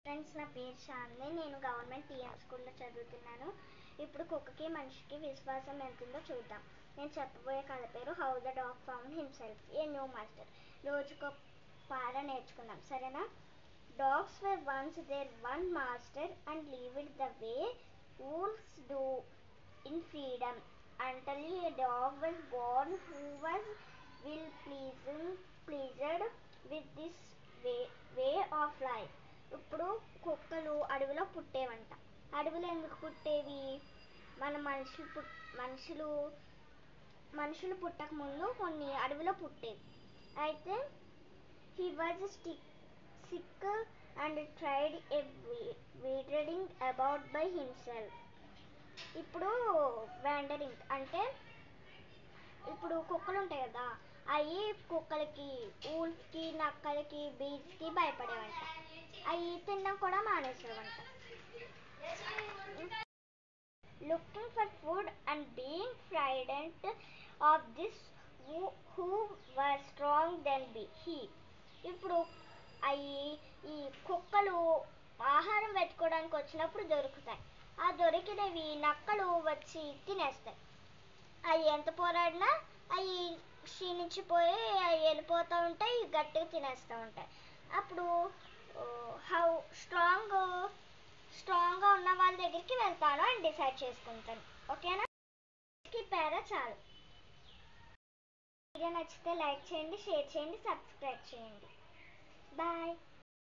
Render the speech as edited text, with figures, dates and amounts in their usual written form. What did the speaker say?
Friends, నా పేరు శాలిని. నేను గవర్నమెంట్ టీఎం స్కూల్లో చదువుతున్నాను. ఇప్పుడు కుక్కకి మనిషికి విశ్వాసం ఎంతుందో చూద్దాం. నేను చెప్పబోయే కథ పేరు how the dog found himself a new master. రోజుకో పాఠ నేర్చుకుందాం, సరేనా? Dogs were once their one master and lived the way wolves do in freedom. Until a dog was born who was well pleased with this way of life. ఇప్పుడు కుక్కలు అడవిలో పుట్టేవంట. అడవిలో ఎందుకు పుట్టేవి? మన మనుషులు పుట్టక ముందు కొన్ని అడవిలో పుట్టేవి. అయితే he was sick and tried a wandering about by himself. ఇప్పుడు వాండరింగ్ అంటే ఇప్పుడు కుక్కలు ఉంటాయి కదా, అవి కుక్కలకి, ఊల్ఫ్కి, నక్కలకి, బీచ్కి భయపడేవంట. అవి తినడం కూడా మానేసేవంట. Looking for food and being frightened of this who were strong than he. ఇప్పుడు ఈ కుక్కలు ఆహారం వెతుకోవడానికి వచ్చినప్పుడు దొరుకుతాయి. ఆ దొరికినవి నక్కలు వచ్చి తినేస్తాయి. అవి ఎంత పోరాడినా అవి క్షీణించిపోయి అవి వెళ్ళిపోతూ ఉంటాయి, గట్టిగా తినేస్తూ ఉంటాయి. అప్పుడు స్ట్రాంగ్గా ఉన్న వాళ్ళ దగ్గరికి వెళ్తాను అని డిసైడ్ చేసుకుంటాను. ఓకేనా? పేరా చాలు. వీడియో నచ్చితే లైక్ చేయండి, షేర్ చేయండి, సబ్స్క్రైబ్ చేయండి. బాయ్.